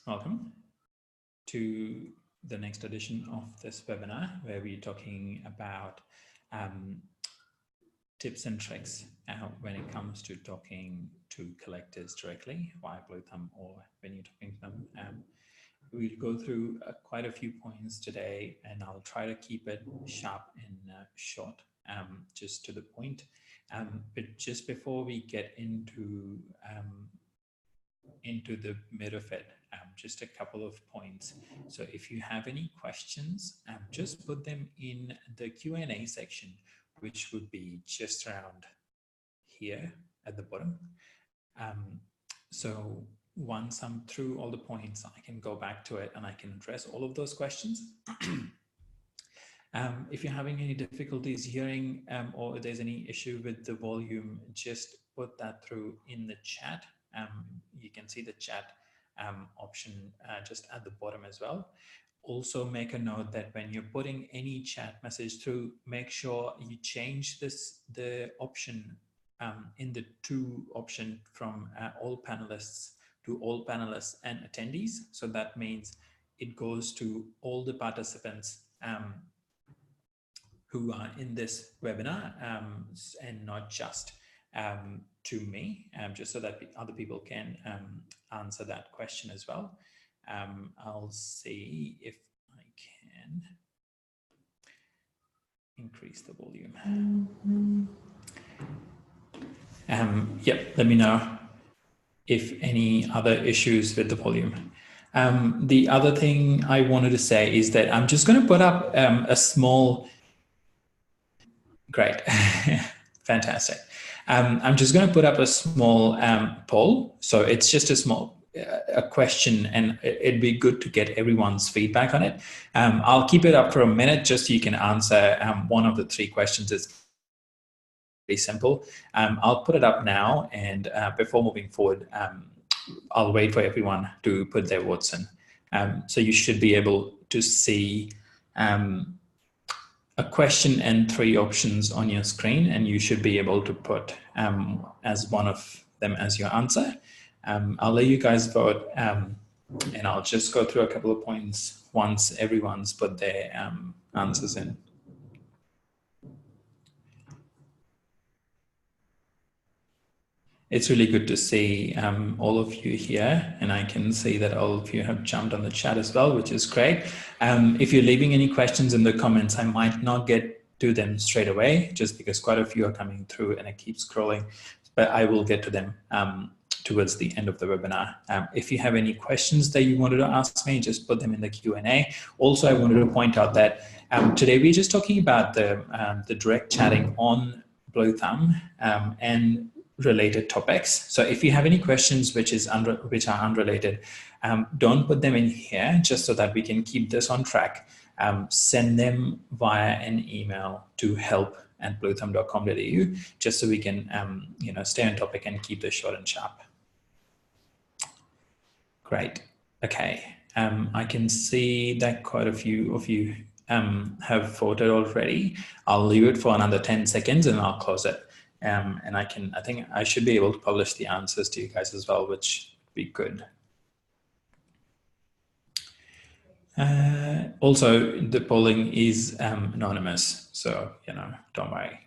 Welcome to the next edition of this webinar, where we're talking about tips and tricks when it comes to talking to collectors directly via Bluethumb, or when you're talking to them. We'll go through quite a few points today, and I'll try to keep it sharp and short, just to the point. But just before we get into the mid of it, just a couple of points. So if you have any questions, just put them in the Q&A section, which would be just around here at the bottom. So once I'm through all the points, I can go back to it and I can address all of those questions. If you're having any difficulties hearing or there's any issue with the volume, just put that through in the chat. You can see the chat option just at the bottom as well. Also make a note that when you're putting any chat message through, make sure you change the option in the to option from all panelists to all panelists and attendees. So that means it goes to all the participants who are in this webinar and not just to me, just so that other people can answer that question as well. I'll see if I can increase the volume. Yep, let me know if any other issues with the volume. The other thing I wanted to say is that I'm just going to put up a small, great, fantastic. I'm just going to put up a small poll. So it's just a question, and it'd be good to get everyone's feedback on it. I'll keep it up for a minute just so you can answer one of the three questions. It's pretty simple. I'll put it up now, and before moving forward, I'll wait for everyone to put their votes in. So you should be able to see a question and three options on your screen, and you should be able to put as one of them as your answer. I'll let you guys vote, and I'll just go through a couple of points once everyone's put their answers in. It's really good to see all of you here, and I can see that all of you have jumped on the chat as well, which is great. If you're leaving any questions in the comments, I might not get to them straight away, just because quite a few are coming through and it keeps scrolling, but I will get to them towards the end of the webinar. If you have any questions that you wanted to ask me, just put them in the Q&A. Also, I wanted to point out that today we're just talking about the direct chatting on Bluethumb and related topics. So if you have any questions which are unrelated, don't put them in here, just so that we can keep this on track. Send them via an email to help@bluethumb.com.au, just so we can stay on topic and keep this short and sharp. Great. Okay. I can see that quite a few of you have voted already. I'll leave it for another 10 seconds and I'll close it. And I think I should be able to publish the answers to you guys as well, which would be good. Also, the polling is anonymous, so, don't worry.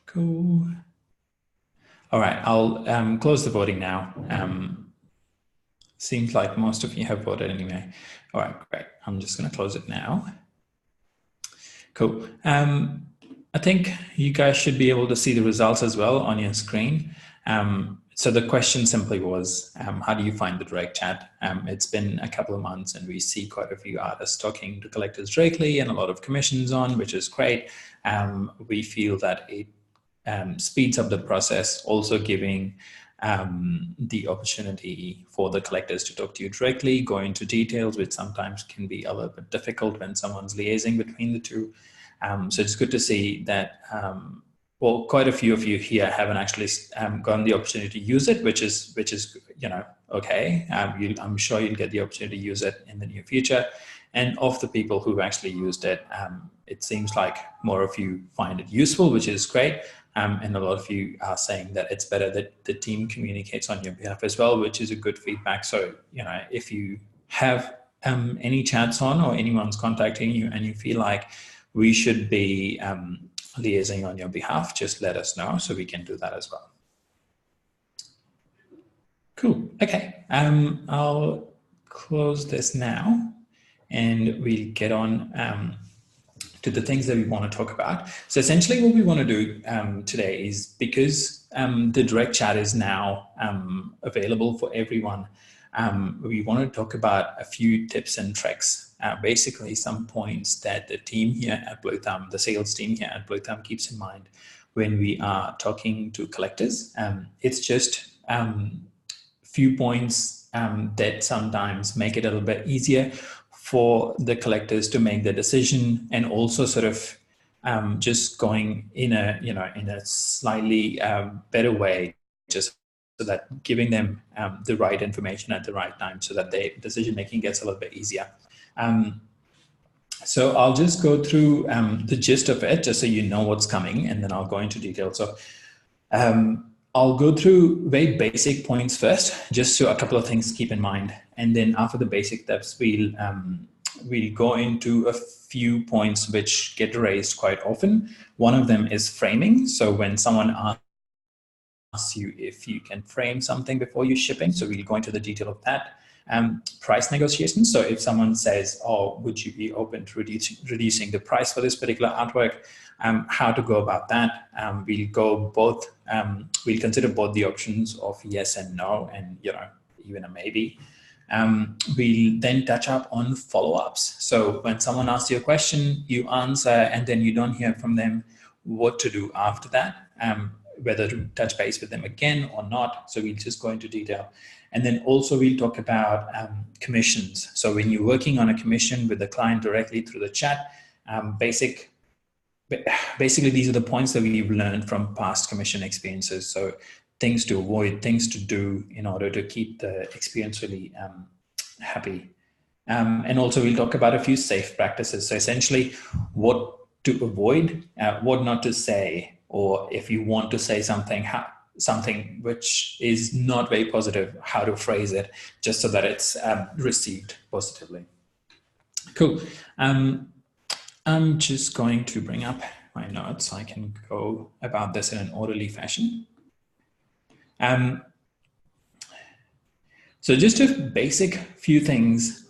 Cool. All right, I'll close the voting now. Seems like most of you have voted anyway. All right, great. I'm just going to close it now. Cool. I think you guys should be able to see the results as well on your screen. So the question simply was, how do you find the direct chat? It's been a couple of months and we see quite a few artists talking to collectors directly and a lot of commissions on, which is great. We feel that it speeds up the process, also giving the opportunity for the collectors to talk to you directly, go into details, which sometimes can be a little bit difficult when someone's liaising between the two. So it's good to see that, well, quite a few of you here haven't actually gotten the opportunity to use it, which is okay. I'm sure you'll get the opportunity to use it in the near future. And of the people who've actually used it, it seems like more of you find it useful, which is great. And a lot of you are saying that it's better that the team communicates on your behalf as well, which is a good feedback. So, if you have any chats on or anyone's contacting you and you feel like we should be liaising on your behalf, just let us know so we can do that as well. Cool. Okay. I'll close this now and we'll get on to the things that we want to talk about. So essentially what we want to do today is, because the direct chat is now available for everyone, we want to talk about a few tips and tricks, basically some points that the team here at Bluethumb, the sales team here at Bluethumb, keeps in mind when we are talking to collectors. It's just few points that sometimes make it a little bit easier for the collectors to make the decision, and also sort of just going in a slightly better way, just so that giving them the right information at the right time, so that their decision making gets a little bit easier. So I'll just go through the gist of it, just so you know what's coming, and then I'll go into detail. So I'll go through very basic points first, just so a couple of things to keep in mind. And then after the basic steps, we'll go into a few points which get raised quite often. One of them is framing. So when someone asks you if you can frame something before you're shipping, so we'll go into the detail of that. Price negotiations. So if someone says, oh, would you be open to reducing the price for this particular artwork? How to go about that. We'll consider both the options of yes and no, and even a maybe. We'll then touch up on follow-ups. So when someone asks you a question, you answer, and then you don't hear from them, what to do after that, whether to touch base with them again or not. So we'll just go into detail. And then also we'll talk about commissions. So when you're working on a commission with the client directly through the chat, basically these are the points that we've learned from past commission experiences. So things to avoid, things to do in order to keep the experience really happy. And also we'll talk about a few safe practices. So essentially what to avoid, what not to say, or if you want to say something which is not very positive, how to phrase it, just so that it's received positively. Cool. I'm just going to bring up my notes so I can go about this in an orderly fashion. So just a basic few things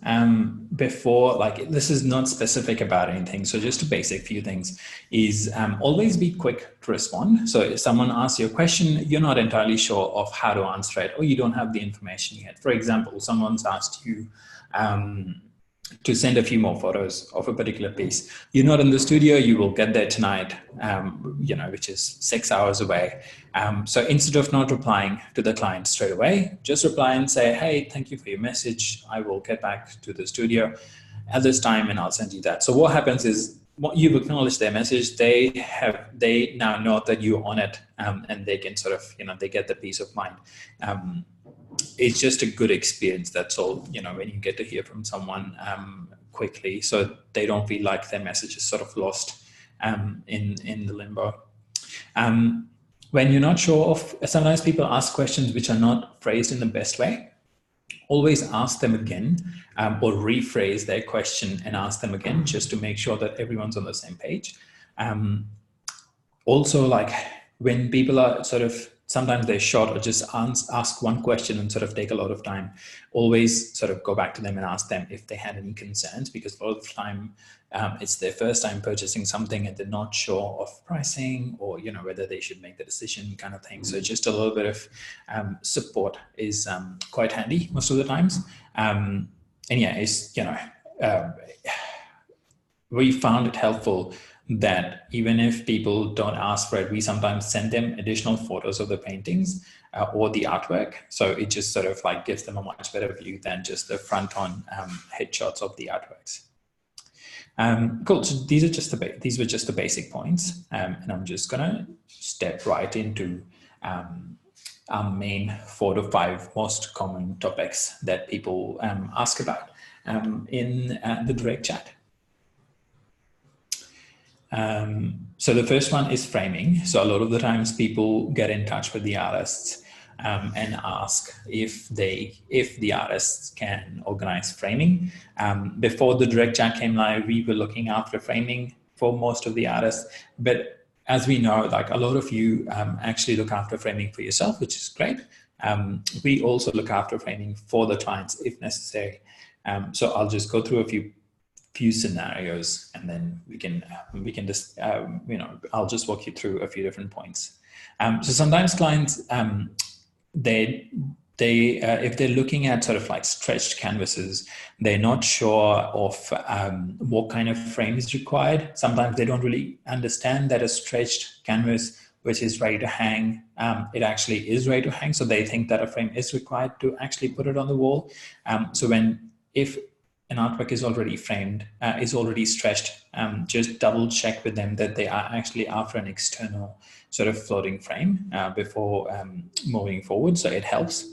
before, like this is not specific about anything. So just a basic few things is always be quick to respond. So if someone asks you a question, you're not entirely sure of how to answer it, or you don't have the information yet. For example, someone's asked you to send a few more photos of a particular piece. You're not in the studio, you will get there tonight, which is 6 hours away. So instead of not replying to the client straight away, just reply and say, hey, thank you for your message. I will get back to the studio at this time and I'll send you that. So what happens is, you've acknowledged their message, they now know that you're on it, and they can sort of, they get the peace of mind. It's just a good experience, that's all, when you get to hear from someone quickly, so they don't feel like their message is sort of lost in the limbo. When you're not sure of, sometimes people ask questions which are not phrased in the best way. Always ask them again, or rephrase their question and ask them again, just to make sure that everyone's on the same page. Also, like when people are sort of, sometimes they're short or just ask one question and sort of take a lot of time, always sort of go back to them and ask them if they had any concerns, because a lot of the time it's their first time purchasing something and they're not sure of pricing or, whether they should make the decision kind of thing. So just a little bit of support is quite handy most of the times. And yeah, we found it helpful that even if people don't ask for it, we sometimes send them additional photos of the paintings or the artwork. So it just sort of like gives them a much better view than just the front-on headshots of the artworks. Cool. So these were just the basic points, and I'm just gonna step right into our main 4 to 5 most common topics that people ask about in the direct chat. So the first one is framing. So a lot of the times people get in touch with the artists and ask if the artists can organize framing. Before the direct chat came live, we were looking after framing for most of the artists, but as we know, like a lot of you actually look after framing for yourself, which is great. We also look after framing for the clients if necessary. So I'll just go through a few scenarios, and then we can just I'll just walk you through a few different points. So sometimes clients they if they're looking at sort of like stretched canvases, they're not sure of what kind of frame is required. Sometimes they don't really understand that a stretched canvas which is ready to hang, it actually is ready to hang. So they think that a frame is required to actually put it on the wall. So if an artwork is already framed, is already stretched, just double check with them that they are actually after an external sort of floating frame before moving forward. So it helps.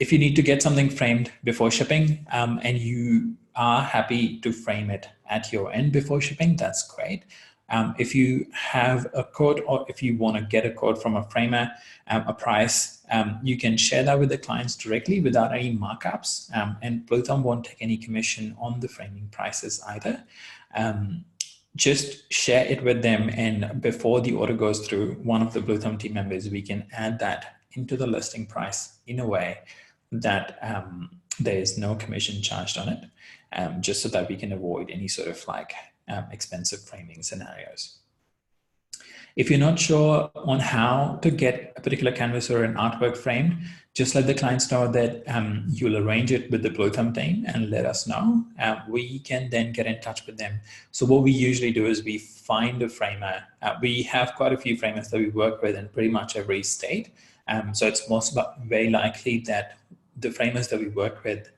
If you need to get something framed before shipping and you are happy to frame it at your end before shipping, that's great. If you have a quote, or if you want to get a quote from a framer, a price, you can share that with the clients directly without any markups. And Bluethumb won't take any commission on the framing prices either. Just share it with them, and before the order goes through, one of the Bluethumb team members, we can add that into the listing price in a way that there is no commission charged on it, just so that we can avoid any sort of like expensive framing scenarios. If you're not sure on how to get a particular canvas or an artwork framed, just let the clients know that you'll arrange it with the Bluethumb team and let us know. We can then get in touch with them. So what we usually do is we find a framer. We have quite a few framers that we work with in pretty much every state. So it's very likely that the framers that we work with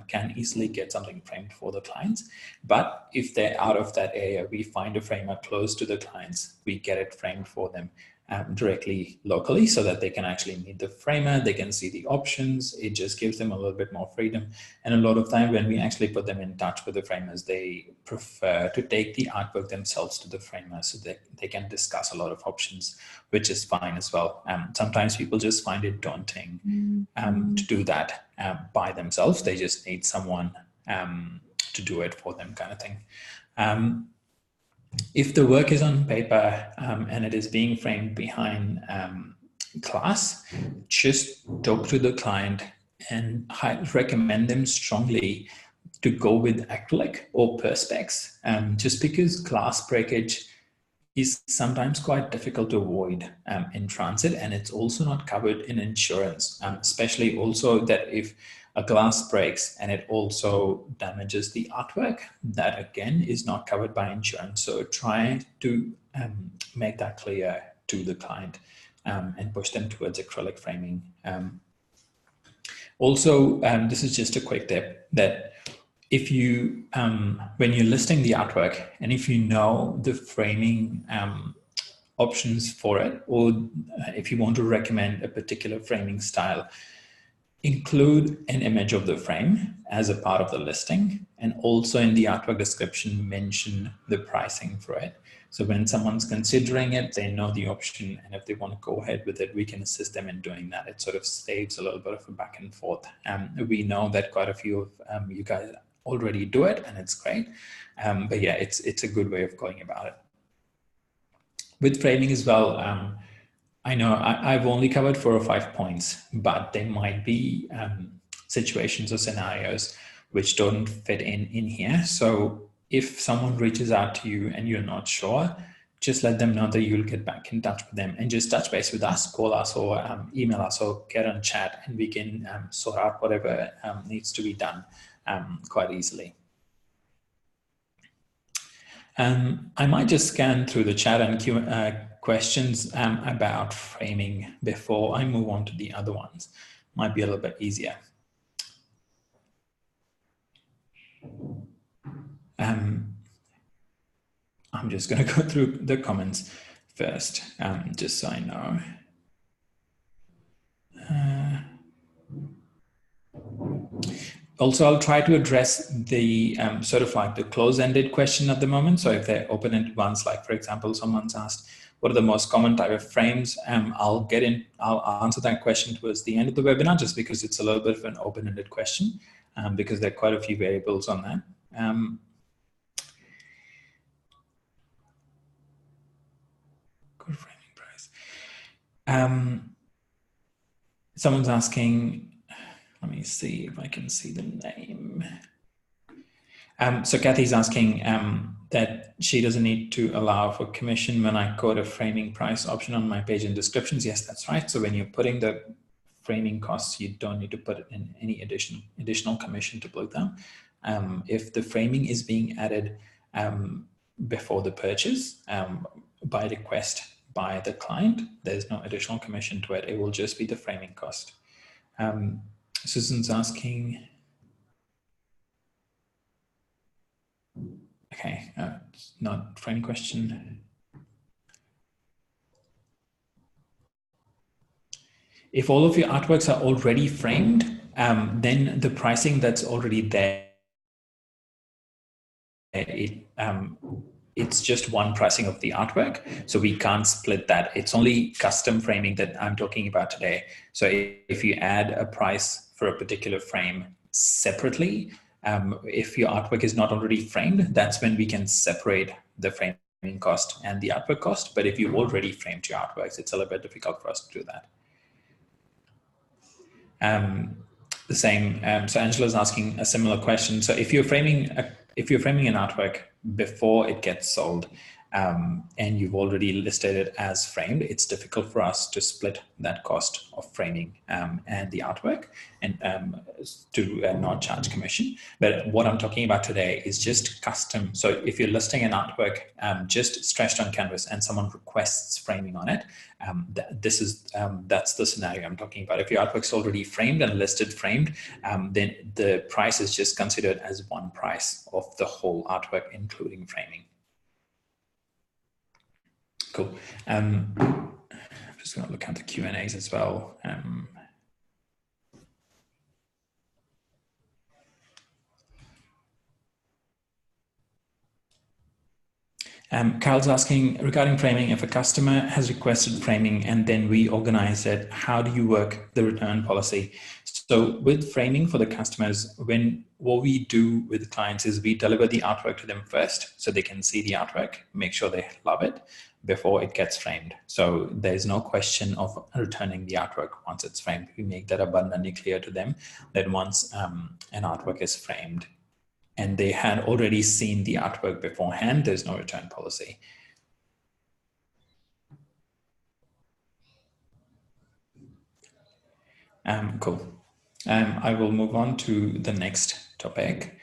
can easily get something framed for the clients. But if they're out of that area, we find a framer close to the clients, we get it framed for them directly locally, so that they can actually meet the framer, they can see the options. It just gives them a little bit more freedom. And a lot of time when we actually put them in touch with the framers, they prefer to take the artwork themselves to the framer so that they can discuss a lot of options, which is fine as well. Sometimes people just find it daunting to do that by themselves. They just need someone to do it for them, kind of thing. If the work is on paper and it is being framed behind glass, just talk to the client and recommend them strongly to go with acrylic or perspex, just because glass breakage is sometimes quite difficult to avoid in transit, and it's also not covered in insurance, especially also that if a glass breaks and it also damages the artwork, that again is not covered by insurance. So try to make that clear to the client and push them towards acrylic framing. Also, this is just a quick tip that if you, when you're listing the artwork, and if you know the framing options for it, or if you want to recommend a particular framing style, include an image of the frame as a part of the listing, and also in the artwork description, mention the pricing for it. So when someone's considering it, they know the option, and if they want to go ahead with it, we can assist them in doing that. It sort of saves a little bit of a back and forth. We know that quite a few of you guys already do it, and it's great. But yeah, it's a good way of going about it. With framing as well, I know I've only covered 4 or 5 points, but there might be situations or scenarios which don't fit in here. So if someone reaches out to you and you're not sure, just let them know that you'll get back in touch with them, and just touch base with us, call us, or email us, or get on chat, and we can sort out whatever needs to be done quite easily. I might just scan through the chat and questions about framing before I move on to the other ones. Might be a little bit easier. I'm just going to go through the comments first, just so I know. Also, I'll try to address the sort of like the close-ended question at the moment. So if they're open-ended ones, like for example, someone's asked, what are the most common type of frames? I'll answer that question towards the end of the webinar, just because it's a little bit of an open-ended question, because there are quite a few variables on that. Good framing price. Someone's asking, let me see if I can see the name. So Kathy's asking that she doesn't need to allow for commission when I quote a framing price option on my page in descriptions. Yes, that's right. So when you're putting the framing costs, you don't need to put in any additional commission to Bluethumb. If the framing is being added before the purchase by request by the client, there's no additional commission to it. It will just be the framing cost. Susan's asking, okay, not framing question. If all of your artworks are already framed, then the pricing that's already there, it's just one pricing of the artwork. So we can't split that. It's only custom framing that I'm talking about today. So if you add a price for a particular frame separately, if your artwork is not already framed, that's when we can separate the framing cost and the artwork cost. But if you already framed your artworks, it's a little bit difficult for us to do that. The same. So Angela's asking a similar question. So if you're framing an artwork before it gets sold, and you've already listed it as framed, it's difficult for us to split that cost of framing and the artwork and to not charge commission. But what I'm talking about today is just custom. So if you're listing an artwork just stretched on canvas and someone requests framing on it, that's the scenario I'm talking about. If your artwork's already framed and listed framed, then the price is just considered as one price of the whole artwork, including framing. Cool. I'm just going to look at the Q&As as well. Carl's asking, regarding framing, if a customer has requested framing and then we organize it, how do you work the return policy? So with framing for the customers, what we do with the clients is we deliver the artwork to them first so they can see the artwork, make sure they love it before it gets framed. So there's no question of returning the artwork once it's framed. We make that abundantly clear to them that once an artwork is framed and they had already seen the artwork beforehand, there's no return policy. Cool. I will move on to the next topic,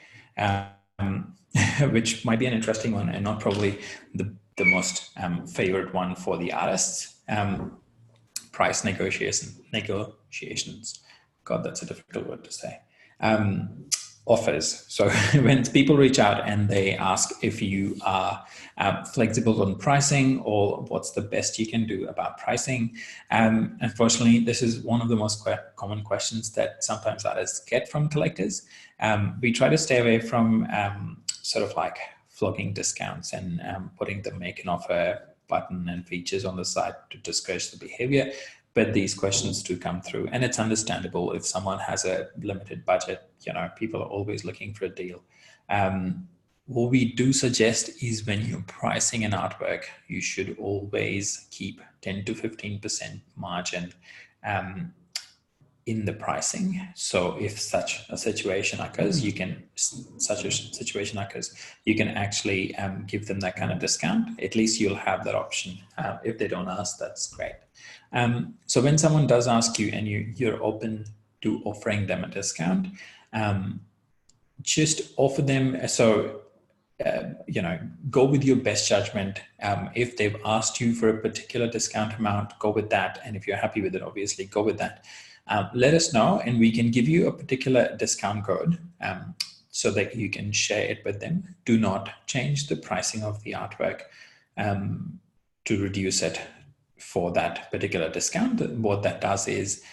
which might be an interesting one and not probably the most favorite one for the artists. Price negotiations. God, that's a difficult word to say. Offers. So when people reach out and they ask if you are flexible on pricing or what's the best you can do about pricing, unfortunately, this is one of the most common questions that sometimes artists get from collectors. We try to stay away from sort of like flogging discounts and putting the make an offer button and features on the site to discourage the behavior. But these questions do come through, and it's understandable if someone has a limited budget. You know, people are always looking for a deal. What we do suggest is when you're pricing an artwork, you should always keep 10 to 15% margin in the pricing. So if such a situation occurs, you can actually give them that kind of discount. At least you'll have that option. If they don't ask, that's great. So when someone does ask you and you're open to offering them a discount, just offer them. So, go with your best judgment. If they've asked you for a particular discount amount, go with that. And if you're happy with it, obviously go with that. Let us know and we can give you a particular discount code so that you can share it with them. Do not change the pricing of the artwork to reduce it for that particular discount. What that does is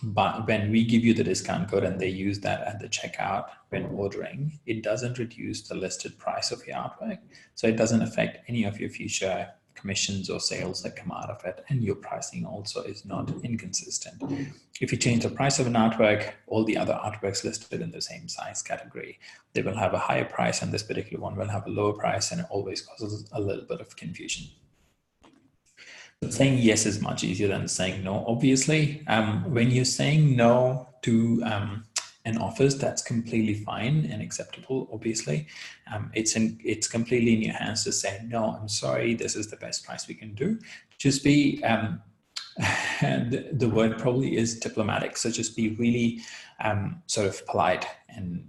But when we give you the discount code and they use that at the checkout when ordering, it doesn't reduce the listed price of your artwork. So it doesn't affect any of your future commissions or sales that come out of it. And your pricing also is not inconsistent. If you change the price of an artwork, all the other artworks listed in the same size category, they will have a higher price and this particular one will have a lower price, and it always causes a little bit of confusion. Saying yes is much easier than saying no. Obviously, when you're saying no to an offers, that's completely fine and acceptable. Obviously, it's completely in your hands to say no. I'm sorry, this is the best price we can do. Just be and the word probably is diplomatic. So just be really sort of polite and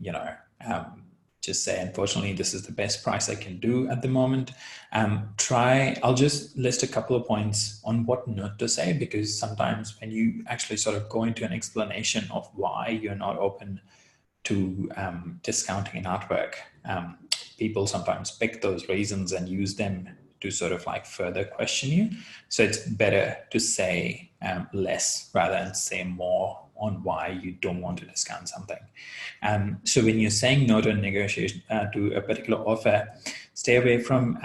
just say, unfortunately, this is the best price I can do at the moment. I'll just list a couple of points on what not to say, because sometimes when you actually sort of go into an explanation of why you're not open to discounting an artwork, people sometimes pick those reasons and use them to sort of like further question you. So it's better to say less rather than say more on why you don't want to discount something. So when you're saying no to a negotiation, to a particular offer, stay away from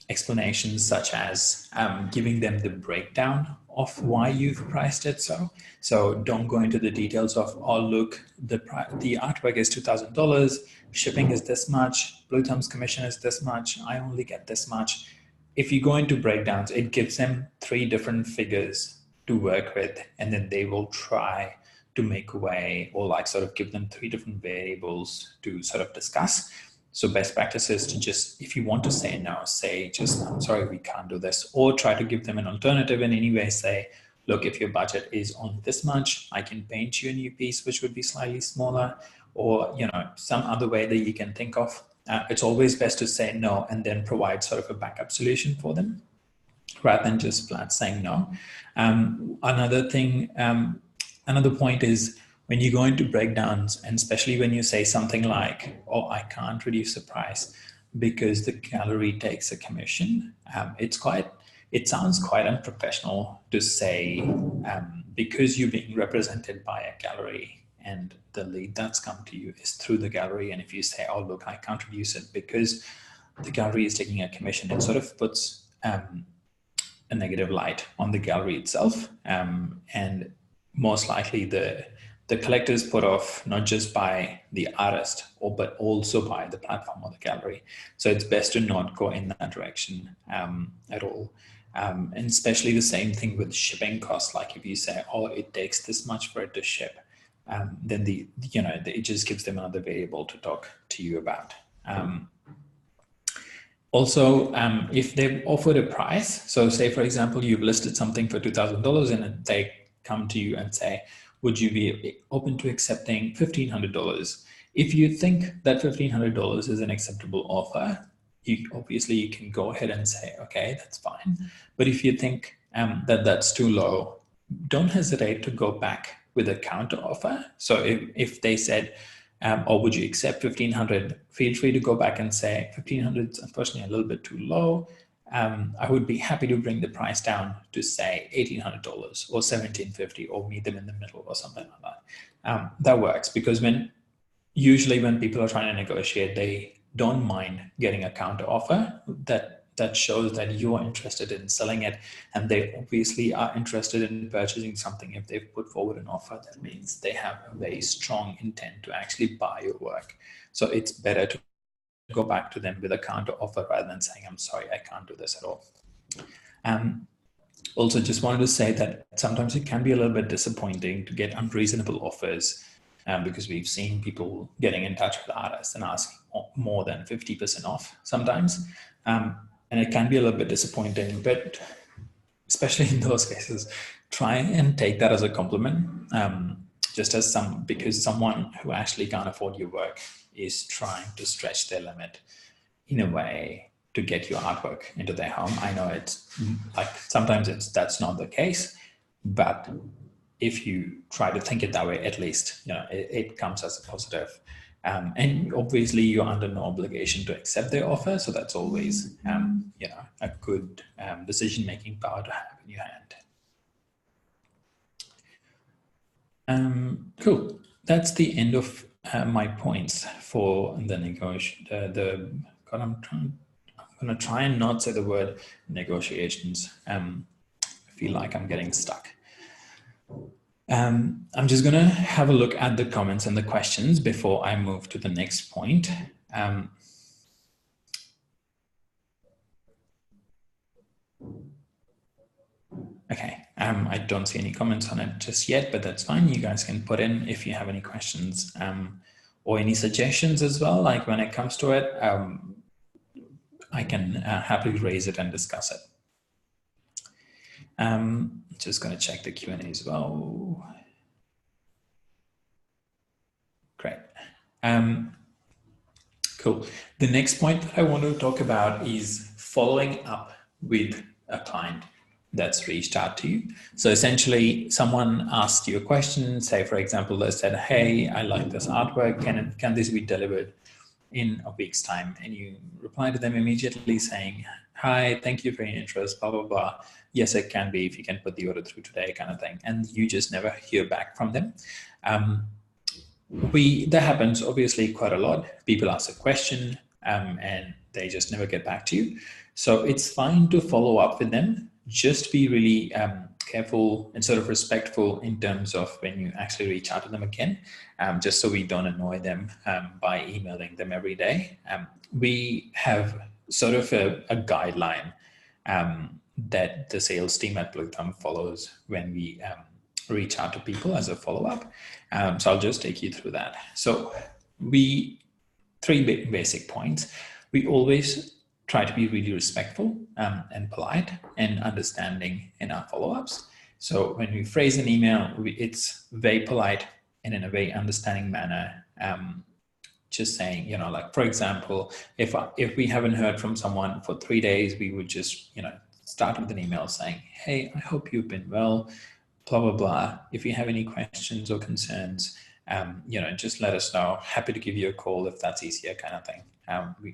explanations such as giving them the breakdown of why you've priced it so. So don't go into the details of, oh, look, the artwork is $2,000, shipping is this much, Bluethumb's commission is this much, I only get this much. If you go into breakdowns, it gives them 3 different figures to work with, and then they will try to make a way, or like sort of give them 3 different variables to sort of discuss. So best practice is to just, if you want to say no, say just, I'm sorry, we can't do this, or try to give them an alternative in any way. Say, look, if your budget is on this much, I can paint you a new piece, which would be slightly smaller, or, some other way that you can think of. It's always best to say no and then provide sort of a backup solution for them, rather than just flat saying no. Another point is when you go into breakdowns, and especially when you say something like, oh, I can't reduce the price because the gallery takes a commission. It sounds quite unprofessional to say, because you're being represented by a gallery and the lead that's come to you is through the gallery. And if you say, oh, look, I can't reduce it because the gallery is taking a commission, it sort of puts a negative light on the gallery itself. And most likely the collector is put off not just by the artist, but also by the platform or the gallery. So it's best to not go in that direction at all. And especially the same thing with shipping costs. Like if you say, oh, it takes this much for it to ship, then it just gives them another variable to talk to you about. Also, if they've offered a price, so say, for example, you've listed something for $2,000 and they come to you and say, would you be open to accepting $1,500? If you think that $1,500 is an acceptable offer, obviously you can go ahead and say, okay, that's fine. But if you think that that's too low, don't hesitate to go back with a counter offer. So if they said, or would you accept 1,500? Feel free to go back and say 1,500 is unfortunately a little bit too low. I would be happy to bring the price down to say $1,800 or $1,750, or meet them in the middle or something like that. That works, because usually when people are trying to negotiate, they don't mind getting a counter offer that shows that you are interested in selling it, and they obviously are interested in purchasing something. If they've put forward an offer, that means they have a very strong intent to actually buy your work. So it's better to go back to them with a counter offer rather than saying, I'm sorry, I can't do this at all. Also, just wanted to say that sometimes it can be a little bit disappointing to get unreasonable offers, because we've seen people getting in touch with artists and asking more than 50% off sometimes. And it can be a little bit disappointing, but especially in those cases, try and take that as a compliment, because someone who actually can't afford your work is trying to stretch their limit in a way to get your artwork into their home. I know it's like sometimes that's not the case, but if you try to think it that way, at least it comes as a positive. And obviously you're under no obligation to accept their offer, so that's always a good decision-making power to have in your hand. Cool. That's the end of my points for the negotiation. God, I'm going to try and not say the word negotiations. I feel like I'm getting stuck. I'm just going to have a look at the comments and the questions before I move to the next point. Okay, I don't see any comments on it just yet, but that's fine. You guys can put in if you have any questions or any suggestions as well. Like when it comes to it, I can happily raise it and discuss it. Just going to check the Q&A as well. Great. Cool. The next point that I want to talk about is following up with a client that's reached out to you. So essentially someone asked you a question, say for example, they said, hey, I like this artwork, can this be delivered in a week's time? And you reply to them immediately saying, hi, thank you for your interest, blah, blah, blah. Yes, it can be if you can put the order through today kind of thing. And you just never hear back from them. That happens obviously quite a lot. People ask a question and they just never get back to you. So it's fine to follow up with them. Just be really careful and sort of respectful in terms of when you actually reach out to them again, just so we don't annoy them by emailing them every day. We have sort of a guideline that the sales team at Bluethumb follows when we reach out to people as a follow-up. So I'll just take you through that. So three basic points. We always try to be really respectful and polite and understanding in our follow-ups. So when we phrase an email, it's very polite and in a very understanding manner. Just saying, like for example, if we haven't heard from someone for 3 days, we would just, start with an email saying, hey, I hope you've been well, blah, blah, blah. If you have any questions or concerns, just let us know. Happy to give you a call if that's easier kind of thing.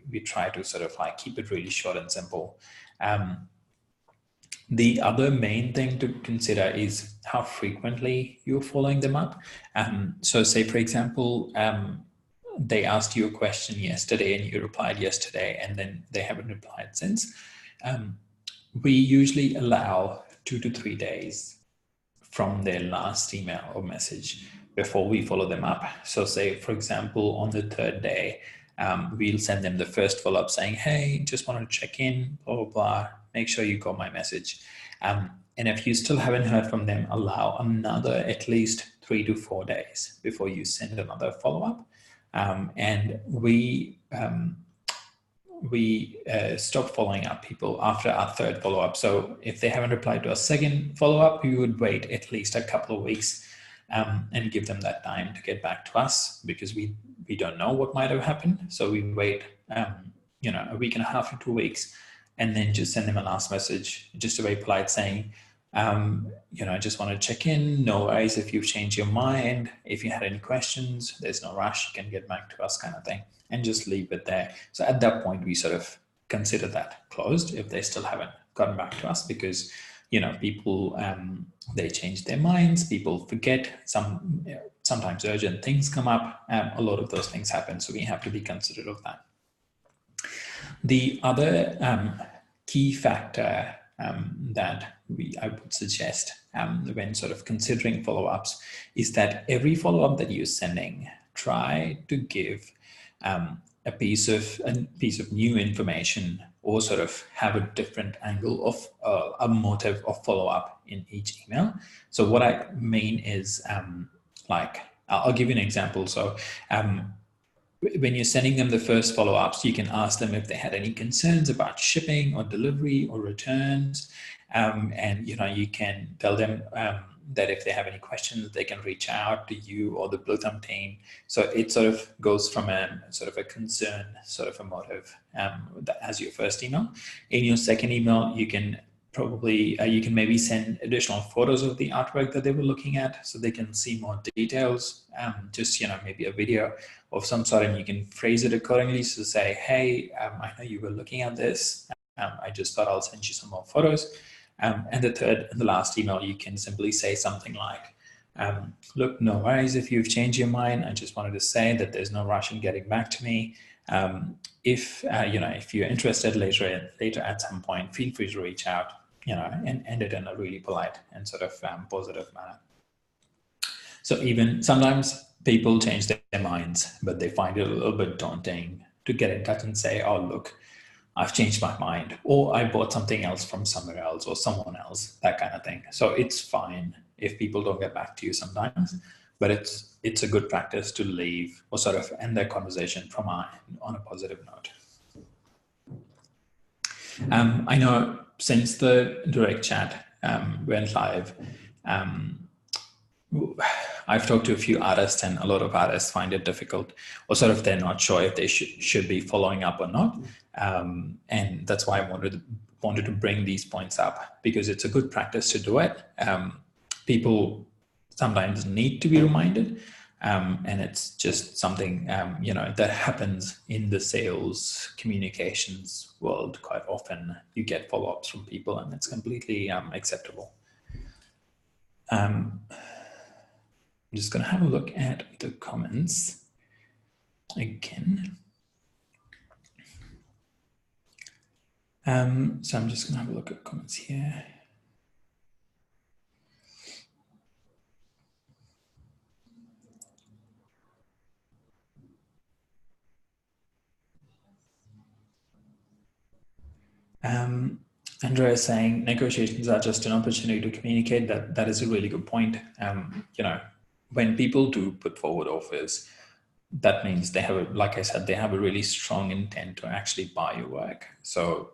We try to sort of like keep it really short and simple. The other main thing to consider is how frequently you're following them up. So say, for example, they asked you a question yesterday and you replied yesterday and then they haven't replied since. We usually allow 2 to 3 days from their last email or message before we follow them up. So say, for example, on the 3rd day, we'll send them the first follow-up saying, hey, just wanted to check in, blah, blah, blah, make sure you got my message. And if you still haven't heard from them, allow another at least 3 to 4 days before you send another follow-up. And we stop following up people after our 3rd follow-up. So if they haven't replied to our 2nd follow-up, we would wait at least a couple of weeks and give them that time to get back to us, because we don't know what might have happened. So we wait, a week and a half to 2 weeks, and then just send them a last message, just a very polite saying, I just want to check in. No worries if you've changed your mind. If you had any questions, there's no rush. You can get back to us kind of thing, and just leave it there. So at that point, we sort of consider that closed if they still haven't gotten back to us, because, people, they change their minds, people forget, sometimes urgent things come up, a lot of those things happen. So we have to be considerate of that. The other key factor that I would suggest when sort of considering follow-ups is that every follow-up that you're sending, try to give a piece of new information, or sort of have a different angle of a motive of follow-up in each email. So what I mean is, I'll give you an example. So when you're sending them the first follow-ups, you can ask them if they had any concerns about shipping or delivery or returns. And, you can tell them that if they have any questions, they can reach out to you or the Bluethumb team. So it sort of goes from a sort of a concern, sort of a motive as your first email. In your second email, you can maybe send additional photos of the artwork that they were looking at, so they can see more details, maybe a video of some sort, and you can phrase it accordingly. So say, hey, I know you were looking at this. I just thought I'll send you some more photos. And the third and the last email, you can simply say something like, Look, no worries if you've changed your mind. I just wanted to say that there's no rush in getting back to me. If you're interested later at some point, feel free to reach out, and end it in a really polite and sort of positive manner. So even sometimes people change their minds, but they find it a little bit daunting to get in touch and say, oh, look, I've changed my mind, or I bought something else from somewhere else or someone else, that kind of thing. So it's fine if people don't get back to you sometimes, but it's a good practice to leave or sort of end that conversation from our end on a positive note. I know since the direct chat went live, I've talked to a few artists, and a lot of artists find it difficult, or sort of they're not sure if they should be following up or not. And that's why I wanted to bring these points up, because it's a good practice to do it. People sometimes need to be reminded, and it's just something that happens in the sales communications world quite often. You get follow-ups from people, and it's completely acceptable. I'm just going to have a look at the comments again. So I'm just going to have a look at comments here. Andrea is saying negotiations are just an opportunity to communicate. That is a really good point. When people do put forward offers, that means they have, like I said, they have a really strong intent to actually buy your work. So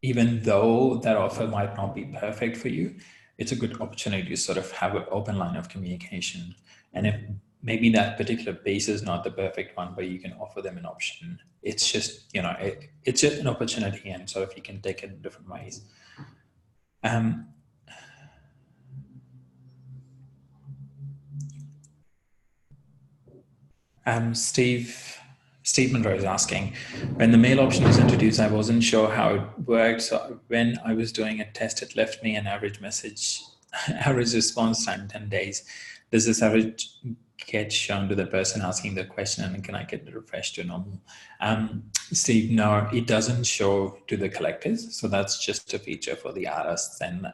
even though that offer might not be perfect for you, it's a good opportunity to sort of have an open line of communication. And if maybe that particular base is not the perfect one, but you can offer them an option. It's just, it's just an opportunity, and so if you can take it in different ways. Steve Monroe is asking, when the mail option was introduced, I wasn't sure how it worked. So when I was doing a test, it left me an average response time 10 days. Does this average get shown to the person asking the question, and can I get it refreshed to normal? Steve, no, it doesn't show to the collectors. So that's just a feature for the artists, and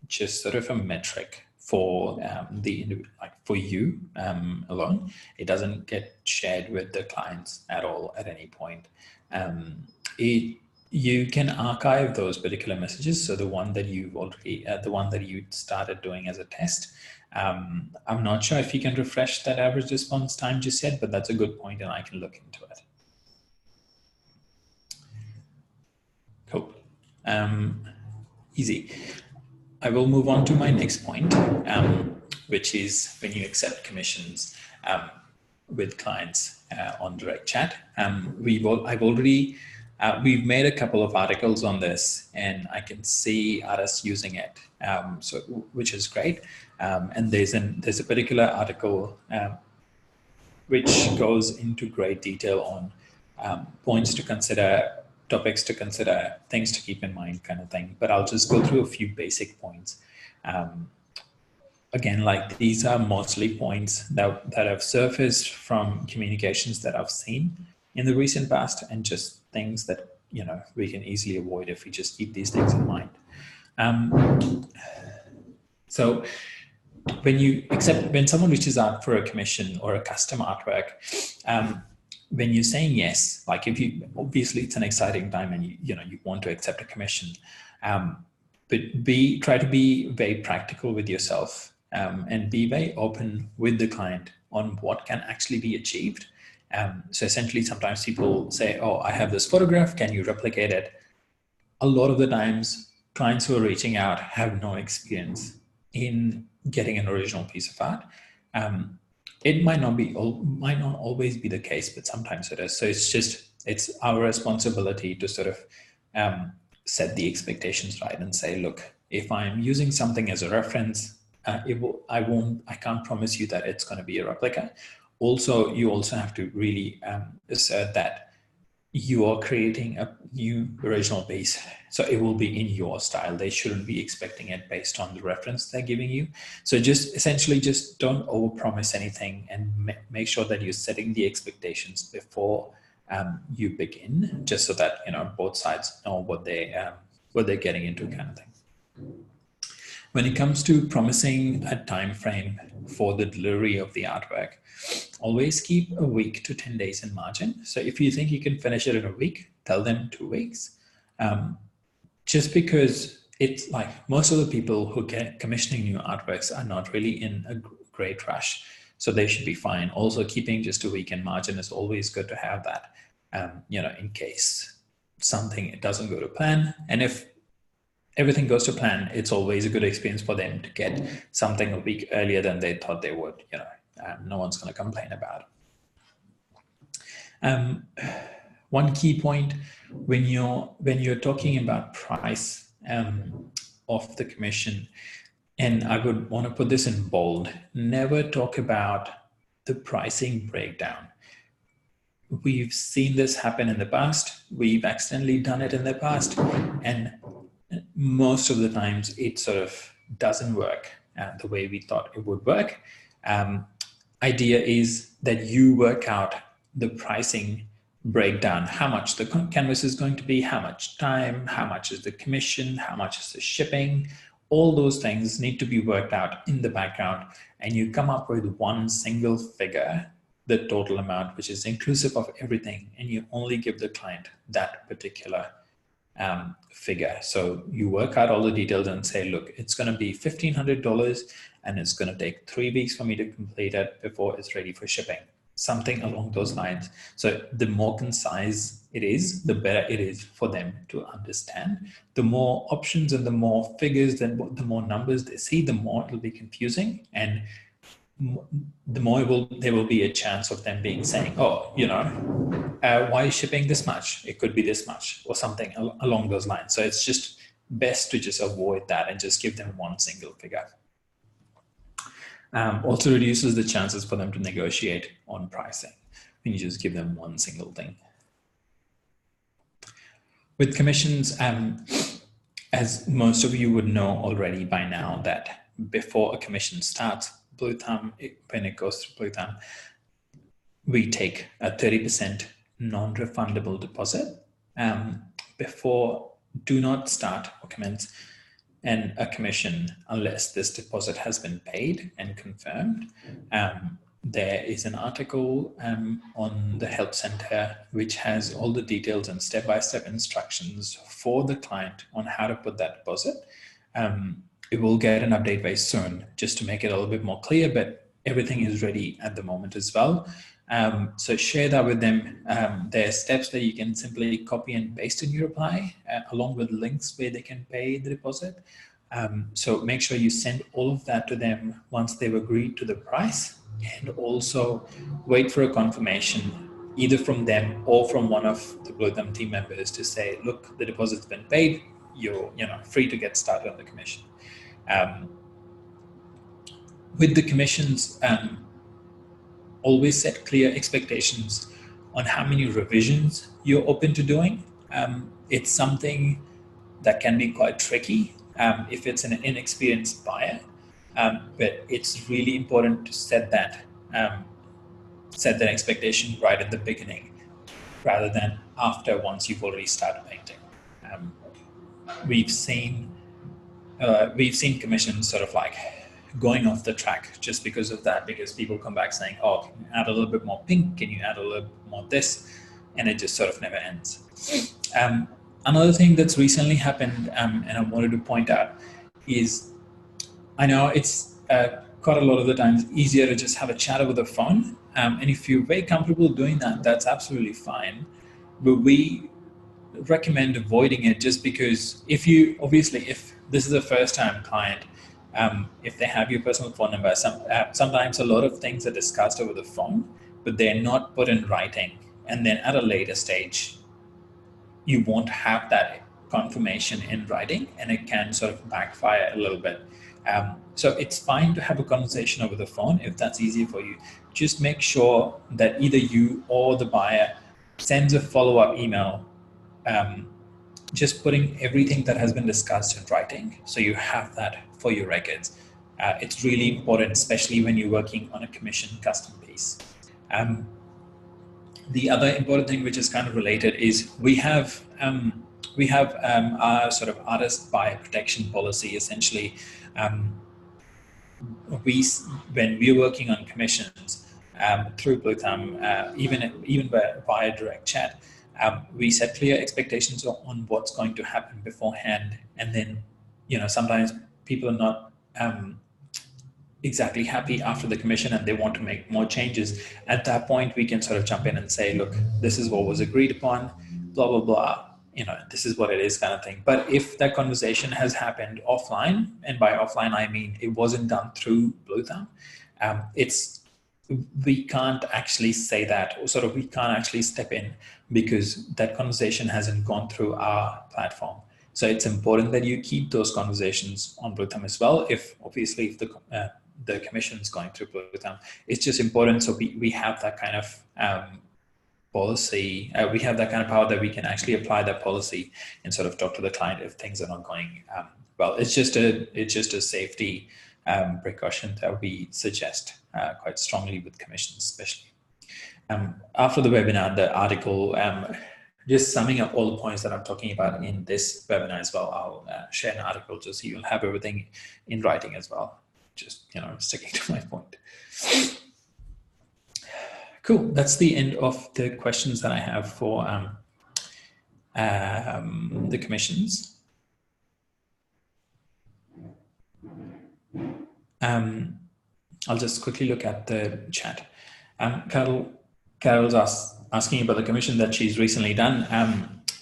just sort of a metric for for you alone. It doesn't get shared with the clients at all at any point. You can archive those particular messages. So the one that you've already, the one that you started doing as a test, I'm not sure if you can refresh that average response time just yet, but that's a good point, and I can look into it. Cool. Easy. I will move on to my next point, which is when you accept commissions with clients on direct chat. We've made a couple of articles on this, and I can see artists using it, which is great. And there's a particular article which goes into great detail on points to consider, topics to consider, things to keep in mind, kind of thing. But I'll just go through a few basic points. Again, like these are mostly points that have surfaced from communications that I've seen in the recent past, and just things that we can easily avoid if we just keep these things in mind. So when someone reaches out for a commission or a custom artwork, when you're saying yes, like if you, obviously it's an exciting time and you want to accept a commission, but try to be very practical with yourself, and be very open with the client on what can actually be achieved. So essentially, sometimes people say, oh, I have this photograph, can you replicate it? A lot of the times, clients who are reaching out have no experience in getting an original piece of art. It might not always be the case, but sometimes it is. So it's our responsibility to sort of set the expectations right and say, look, if I'm using something as a reference, I can't promise you that it's going to be a replica. Also, you also have to really assert that, you are creating a new original piece. So it will be in your style. They shouldn't be expecting it based on the reference they're giving you. So just essentially just don't overpromise anything, and make sure that you're setting the expectations before you begin, just so that, you know, both sides know what they're getting into, kind of thing. When it comes to promising a time frame for the delivery of the artwork, always keep a week to 10 days in margin. So if you think you can finish it in a week, tell them 2 weeks. Just because it's like most of the people who get commissioning new artworks are not really in a great rush, so they should be fine. Also, keeping just a week in margin is always good to have that, you know, in case something doesn't go to plan. And if everything goes to plan, it's always a good experience for them to get something a week earlier than they thought they would. You know, no one's going to complain about it. One key point when you're talking about price of the commission, and I would want to put this in bold, never talk about the pricing breakdown. We've seen this happen in the past. We've accidentally done it in the past, and most of the times it sort of doesn't work the way we thought it would work. Idea is that you work out the pricing breakdown, how much the canvas is going to be, how much time, how much is the commission, how much is the shipping. All those things need to be worked out in the background, and you come up with one single figure, the total amount, which is inclusive of everything, and you only give the client that particular figure. So you work out all the details and say, look, it's going to be $1,500 and it's going to take 3 weeks for me to complete it before it's ready for shipping. Something along those lines. So the more concise it is, the better it is for them to understand. The more options and the more figures, then the more numbers they see, the more it'll be confusing, and the more there will be a chance of them being saying, oh, you know, why is shipping this much? It could be this much, or something along those lines. So it's just best to just avoid that and just give them one single figure. Also reduces the chances for them to negotiate on pricing when you just give them one single thing. With commissions, as most of you would know already by now, that before a commission starts, Bluethumb, when it goes through Bluethumb, we take a 30% non-refundable deposit. Before, do not start or commence a commission unless this deposit has been paid and confirmed. There is an article on the Help Center which has all the details and step-by-step instructions for the client on how to put that deposit. It will get an update very soon just to make it a little bit more clear, but everything is ready at the moment as well. So share that with them. There are steps that you can simply copy and paste in your reply, along with links where they can pay the deposit. So make sure you send all of that to them once they've agreed to the price, and also wait for a confirmation either from them or from one of the Bluethumb team members to say, look, the deposit's been paid, you're free to get started on the commission. With the commissions, always set clear expectations on how many revisions you're open to doing. It's something that can be quite tricky if it's an inexperienced buyer, but it's really important to set that expectation right at the beginning, rather than after, once you've already started painting. We've seen commissions sort of like going off the track just because of that, because people come back saying, oh, can you add a little bit more pink? Can you add a little bit more this? And it just sort of never ends. Another thing that's recently happened, and I wanted to point out, is I know it's quite a lot of the times easier to just have a chat over the phone. And if you're very comfortable doing that, that's absolutely fine. But we recommend avoiding it, just because if this is a first-time client, if they have your personal phone number, sometimes a lot of things are discussed over the phone, but they're not put in writing. And then at a later stage, you won't have that confirmation in writing, and it can sort of backfire a little bit. So it's fine to have a conversation over the phone if that's easier for you. Just make sure that either you or the buyer sends a follow-up email, just putting everything that has been discussed in writing, so you have that for your records. It's really important, especially when you're working on a commission custom piece. The other important thing, which is kind of related, is we have our sort of artist buyer protection policy. Essentially, when we're working on commissions through Bluethumb, even via direct chat, we set clear expectations on what's going to happen beforehand, and then sometimes people are not exactly happy after the commission and they want to make more changes. At that point, we can sort of jump in and say, look, this is what was agreed upon, blah, blah, blah. This is what it is, kind of thing. But if that conversation has happened offline, and by offline, I mean it wasn't done through Bluethumb, we can't actually say that, or sort of we can't actually step in because that conversation hasn't gone through our platform. So it's important that you keep those conversations on Bluethumb as well. If the commission is going through Bluethumb, it's just important. So we have that kind of policy. We have that kind of power that we can actually apply that policy and sort of talk to the client if things are not going well. It's just a safety precaution that we suggest quite strongly with commissions, especially. After the webinar, the article, just summing up all the points that I'm talking about in this webinar as well, I'll share an article just so you'll have everything in writing as well. Just, sticking to my point. Cool, that's the end of the questions that I have for the commissions. I'll just quickly look at the chat. Carol's asking about the commission that she's recently done.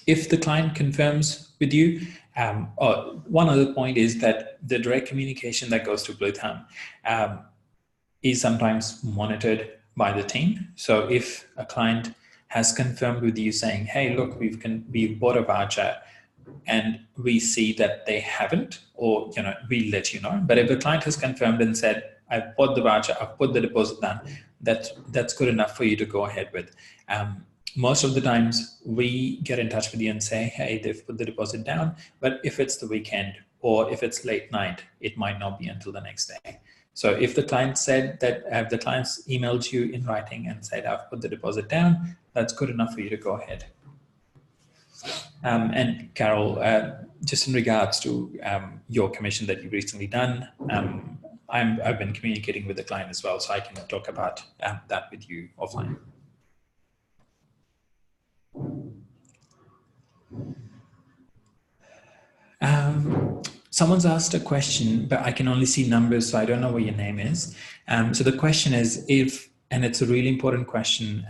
If the client confirms with you, one other point is that the direct communication that goes to Bluethumb is sometimes monitored by the team. So if a client has confirmed with you saying, hey, look, we've bought a voucher, and we see that they haven't, or we let you know. But if the client has confirmed and said, I've bought the voucher, I've put the deposit down, that's good enough for you to go ahead with. Most of the times we get in touch with you and say, hey, they've put the deposit down, but if it's the weekend or if it's late night, it might not be until the next day. So if the client said that, the client's emailed you in writing and said, I've put the deposit down, that's good enough for you to go ahead. And Carol, just in regards to your commission that you've recently done, I've been communicating with the client as well, so I can talk about that with you offline. Someone's asked a question, but I can only see numbers, so I don't know what your name is. So the question is, and it's a really important question,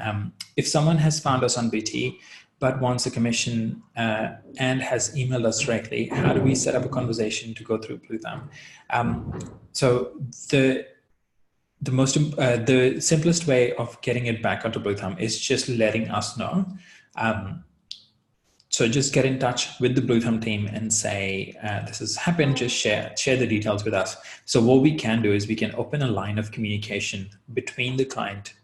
if someone has found us on BT, but wants a commission and has emailed us directly, how do we set up a conversation to go through Bluethumb? So the simplest way of getting it back onto Bluethumb is just letting us know. So just get in touch with the Bluethumb team and say, this has happened, just share the details with us. So what we can do is we can open a line of communication between the client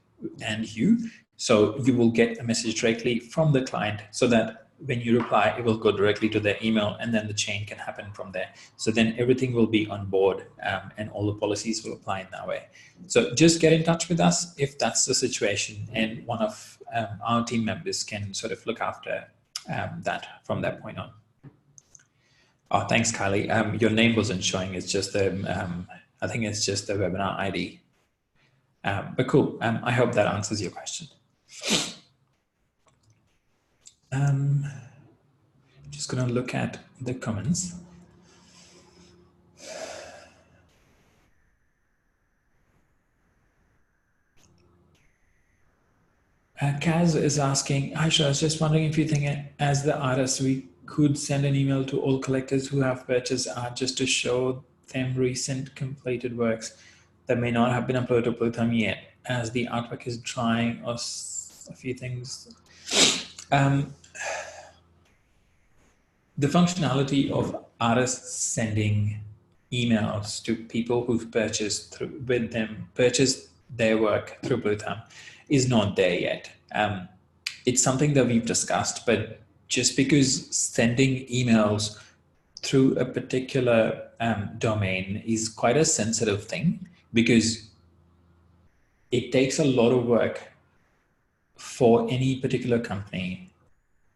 and you. So you will get a message directly from the client so that when you reply, it will go directly to their email, and then the chain can happen from there. So then everything will be on board and all the policies will apply in that way. So just get in touch with us if that's the situation, and one of our team members can sort of look after that from that point on. Oh, thanks, Kylie. Your name wasn't showing. It's just I think it's just the webinar ID. But cool. I hope that answers your question. Just going to look at the comments. Kaz is asking, Aisha, I was just wondering if you think as the artist, we could send an email to all collectors who have purchased art just to show them recent completed works that may not have been uploaded to Bluethumb yet, as the artwork is drying, or a few things. The functionality of artists sending emails to people who've purchased their work through Bluethumb is not there yet. it's something that we've discussed, but just because sending emails through a particular domain is quite a sensitive thing, because it takes a lot of work for any particular company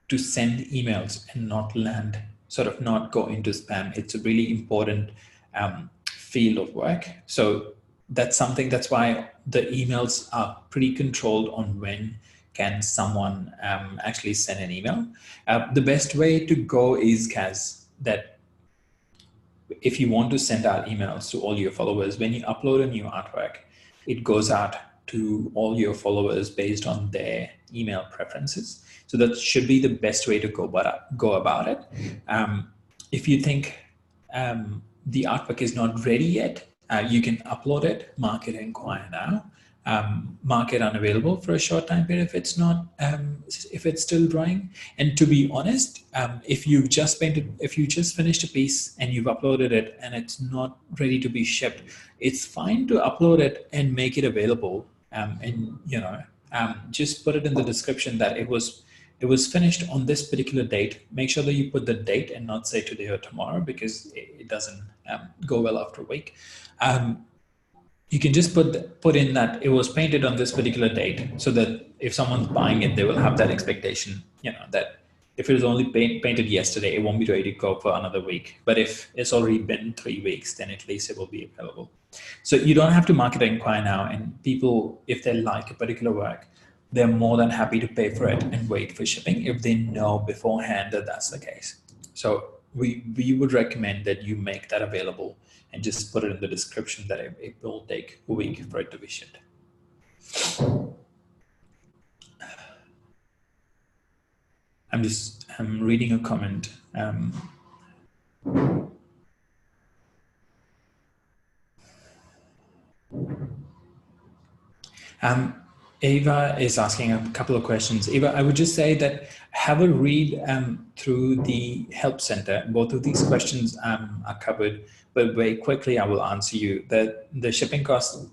to send emails and not land, sort of not go into spam. It's a really important field of work. So that's why the emails are pretty controlled on when can someone actually send an email. The best way to go is, Kaz, that if you want to send out emails to all your followers, when you upload a new artwork, it goes out to all your followers based on their email preferences. So that should be the best way to go about it. If you think the artwork is not ready yet, you can upload it, mark it inquire now, mark it unavailable for a short time period if it's not, if it's still drying. And to be honest, if you just finished a piece and you've uploaded it and it's not ready to be shipped, it's fine to upload it and make it available. And just put it in the description that it was finished on this particular date. Make sure that you put the date and not say today or tomorrow, because it doesn't go well after a week. You can just put in that it was painted on this particular date, so that if someone's buying it, they will have that expectation, that if it was only painted yesterday, it won't be ready to go for another week. But if it's already been 3 weeks, then at least it will be available. So you don't have to market and inquire now. And people, if they like a particular work, they're more than happy to pay for it and wait for shipping if they know beforehand that that's the case. So we would recommend that you make that available and just put it in the description that it will take a week for it to be shipped. I'm reading a comment. Ava is asking a couple of questions. Ava, I would just say that have a read through the help center. Both of these questions are covered, but very quickly I will answer you. The shipping cost,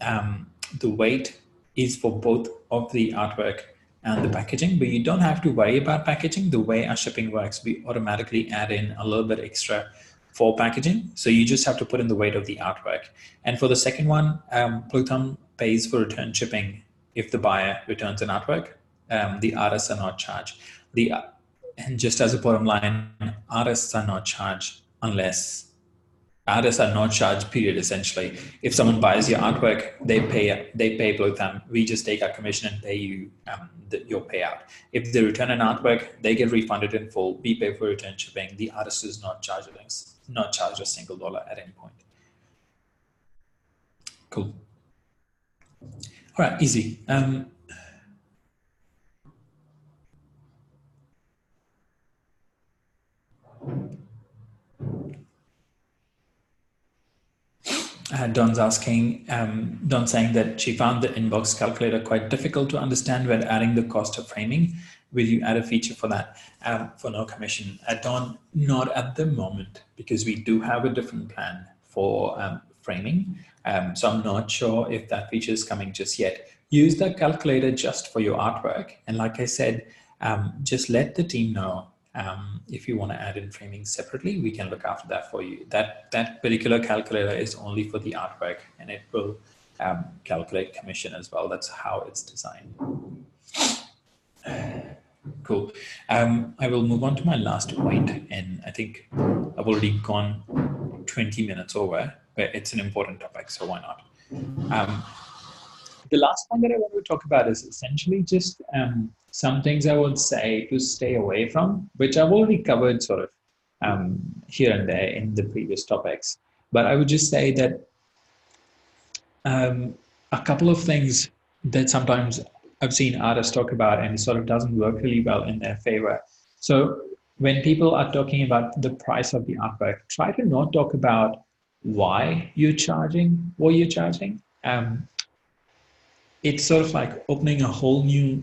the weight is for both of the artwork and the packaging, but you don't have to worry about packaging. The way our shipping works, we automatically add in a little bit extra for packaging. So you just have to put in the weight of the artwork. And for the second one, Bluethumb pays for return shipping if the buyer returns an artwork. The artists are not charged. And just as a bottom line, artists are not charged period, essentially. If someone buys your artwork, they pay Bluethumb. We just take our commission and pay you your payout. If they return an artwork, they get refunded in full. We pay for return shipping. The artist is not charged a single dollar at any point. Cool. All right, easy. Don's asking, Don saying that she found the inbox calculator quite difficult to understand when adding the cost of framing. Will you add a feature for that for no commission? Don, not at the moment, because we do have a different plan for framing. So I'm not sure if that feature is coming just yet. Use the calculator just for your artwork. And like I said, just let the team know if you want to add in framing separately, we can look after that for you. That particular calculator is only for the artwork, and it will calculate commission as well. That's how it's designed. Cool. I will move on to my last point, and I think I've already gone 20 minutes over, but it's an important topic, so why not? The last one that I want to talk about is essentially just some things I would say to stay away from, which I've already covered sort of here and there in the previous topics. But I would just say that a couple of things that sometimes I've seen artists talk about and it sort of doesn't work really well in their favor. So when people are talking about the price of the artwork, try to not talk about why you're charging what you're charging. It's sort of like opening a whole new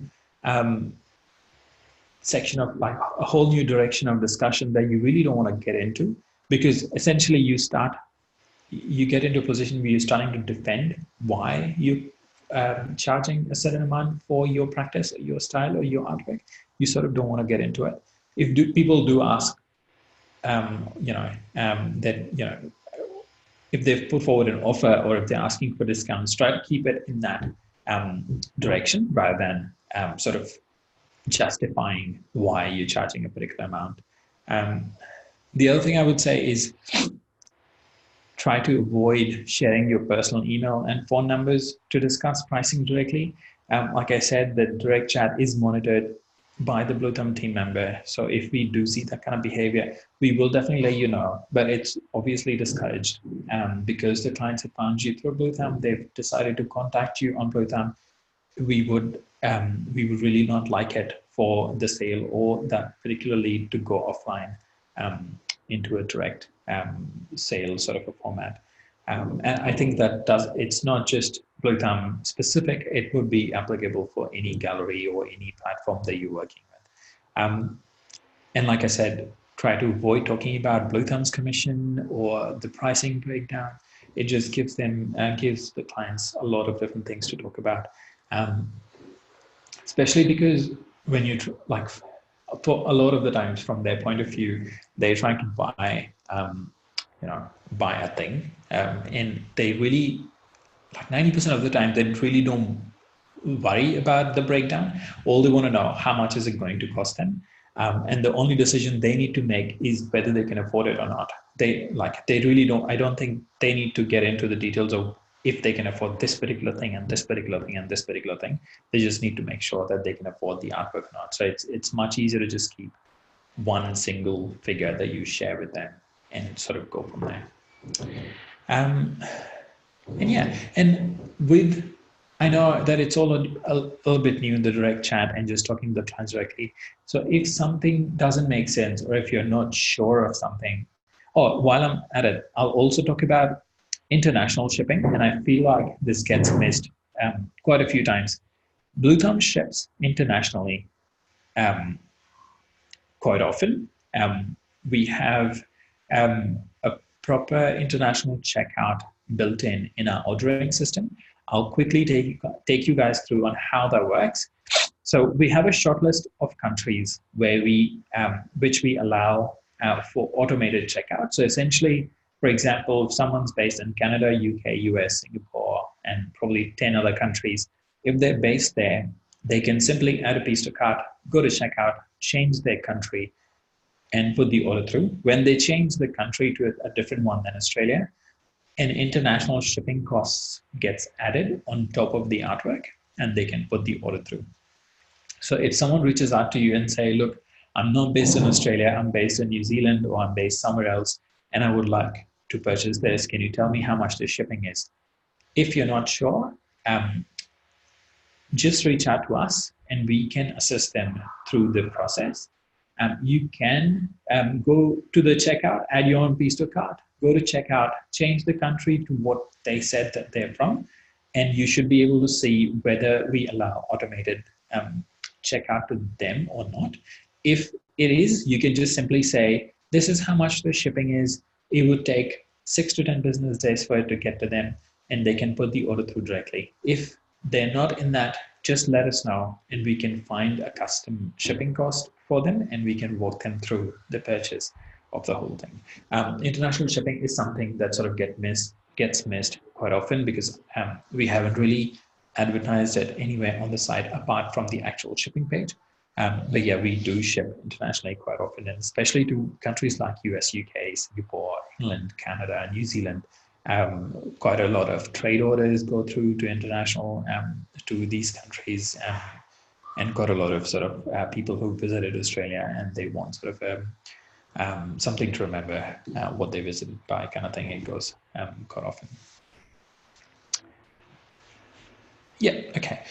section of like a whole new direction of discussion that you really don't want to get into, because essentially you get into a position where you're starting to defend why you charging a certain amount for your practice, or your style, or your artwork, you sort of don't want to get into it. If people do ask, that, if they've put forward an offer or if they're asking for discounts, try to keep it in that direction rather than sort of justifying why you're charging a particular amount. The other thing I would say is try to avoid sharing your personal email and phone numbers to discuss pricing directly. Like I said, the direct chat is monitored by the Bluethumb team member. So if we do see that kind of behavior, we will definitely let you know, but it's obviously discouraged because the clients have found you through Bluethumb. They've decided to contact you on Bluethumb. We would really not like it for the sale or that particular lead to go offline into a direct sale sort of a format. And I think that it's not just Bluethumb specific, it would be applicable for any gallery or any platform that you're working with. And like I said, try to avoid talking about Bluethumb's commission or the pricing breakdown. It just gives the clients a lot of different things to talk about. Especially because when you for a lot of the times from their point of view, they're trying to buy buy a thing, and they really, like 90% of the time, they really don't worry about the breakdown. All they want to know, how much is it going to cost them, and the only decision they need to make is whether they can afford it or not. They really don't. I don't think they need to get into the details of if they can afford this particular thing and this particular thing and this particular thing. They just need to make sure that they can afford the artwork or not. So it's much easier to just keep one single figure that you share with them and sort of go from there. And yeah, and I know that it's all a little bit new in the direct chat and just talking to the clients directly. So if something doesn't make sense, or if you're not sure of something, while I'm at it, I'll also talk about international shipping. And I feel like this gets missed quite a few times. Bluethumb ships internationally quite often. We have a proper international checkout built in our ordering system. I'll quickly take you guys through on how that works. So we have a short list of countries where which we allow for automated checkout. So essentially, for example, if someone's based in Canada, UK, US, Singapore, and probably 10 other countries, if they're based there, they can simply add a piece to cart, go to checkout, change their country, and put the order through. When they change the country to a different one than Australia, an international shipping costs gets added on top of the artwork, and they can put the order through. So if someone reaches out to you and say, look, I'm not based in Australia, I'm based in New Zealand, or I'm based somewhere else, and I would like to purchase this, can you tell me how much the shipping is? If you're not sure, just reach out to us and we can assist them through the process. You can go to the checkout, add your own piece to cart, go to checkout, change the country to what they said that they're from, and you should be able to see whether we allow automated checkout to them or not. If it is, you can just simply say, this is how much the shipping is. It would take 6 to 10 business days for it to get to them, and they can put the order through directly. If they're not in that, just let us know and we can find a custom shipping cost for them and we can walk them through the purchase of the whole thing. International shipping is something that sort of gets missed quite often because we haven't really advertised it anywhere on the site apart from the actual shipping page. But yeah, we do ship internationally quite often, and especially to countries like US, UK, Singapore, England, Canada, New Zealand. Quite a lot of trade orders go through to international to these countries, and quite a lot of sort of people who visited Australia and they want sort of something to remember what they visited by, kind of thing. It goes quite often. Yeah, okay.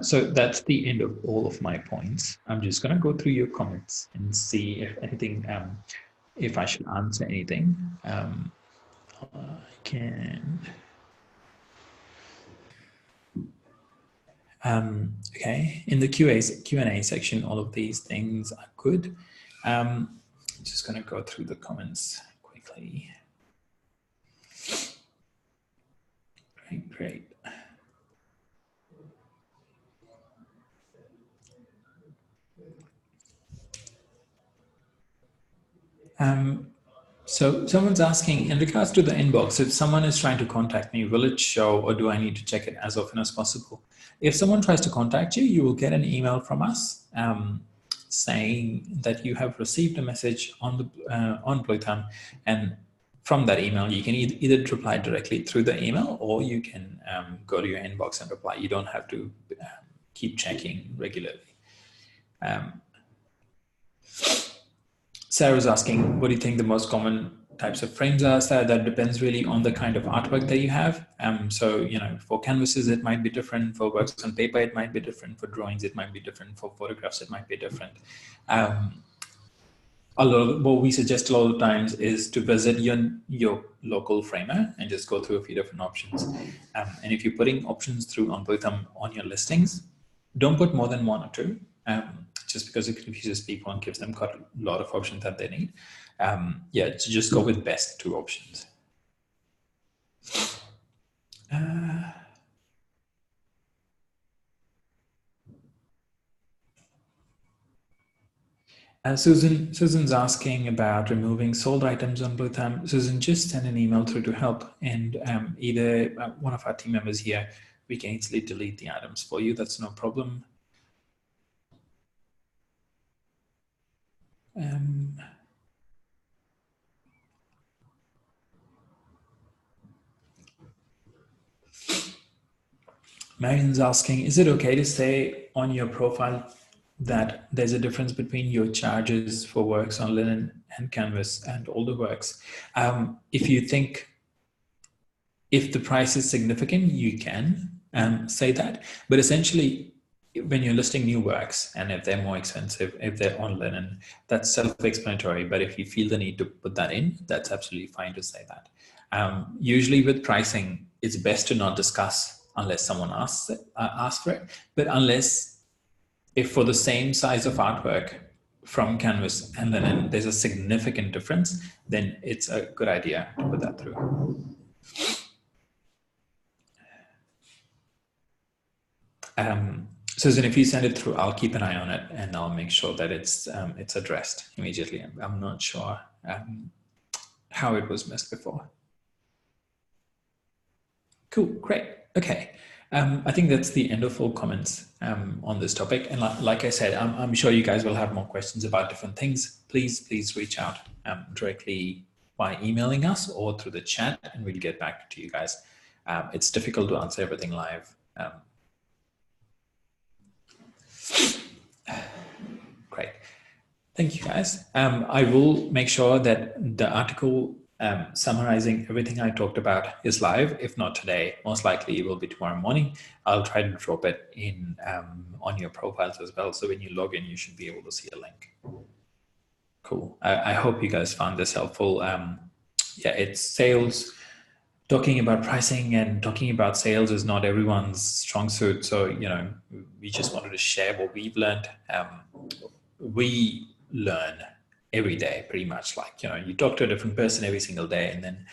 So that's the end of all of my points. I'm just going to go through your comments and see if anything, if I should answer anything. I can. Okay, in the Q&A section, all of these things are good. Just going to go through the comments quickly. Great. So someone's asking, in regards to the inbox, if someone is trying to contact me, will it show or do I need to check it as often as possible? If someone tries to contact you, you will get an email from us saying that you have received a message on Bluethumb, and from that email, you can either reply directly through the email, or you can go to your inbox and reply. You don't have to keep checking regularly. Sarah's asking, what do you think the most common types of frames are? Sarah, that depends really on the kind of artwork that you have. So, you know, for canvases, it might be different. For works on paper, it might be different. For drawings, it might be different. For photographs, it might be different. What we suggest a lot of times is to visit your local framer and just go through a few different options. And if you're putting options through on Bluethumb on your listings, don't put more than one or two. Just because it confuses people and gives them quite a lot of options that they need. Yeah, to just go with best two options. Susan's asking about removing sold items on Bluethumb. Susan, just send an email through to help, and either one of our team members here, we can easily delete the items for you. That's no problem. Marion's asking, is it okay to say on your profile that there's a difference between your charges for works on linen and canvas and older works? If you think, if the price is significant, you can say that. But essentially, when you're listing new works, and if they're more expensive, if they're on linen, that's self-explanatory. But if you feel the need to put that in, that's absolutely fine to say that. Usually with pricing, it's best to not discuss unless someone asks for it. But if for the same size of artwork from canvas and linen, there's a significant difference, then it's a good idea to put that through. Susan, if you send it through, I'll keep an eye on it and I'll make sure that it's addressed immediately. I'm not sure how it was missed before. Cool, great. Okay. I think that's the end of all comments on this topic. And like I said, I'm sure you guys will have more questions about different things. Please reach out directly by emailing us or through the chat, and we'll get back to you guys. It's difficult to answer everything live. Great. Thank you, guys. I will make sure that the article summarizing everything I talked about is live. If not today, most likely it will be tomorrow morning. I'll try to drop it in on your profiles as well. So when you log in, you should be able to see a link. Cool. I hope you guys found this helpful. Yeah, it's sales. Talking about pricing and talking about sales is not everyone's strong suit. So, you know, we just wanted to share what we've learned. We learn every day, pretty much. Like, you know, you talk to a different person every single day, and then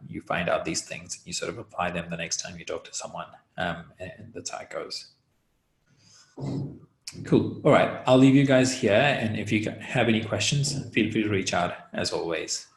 you find out these things. You sort of apply them the next time you talk to someone, and that's how it goes. Cool. All right, I'll leave you guys here, and if you have any questions, feel free to reach out as always.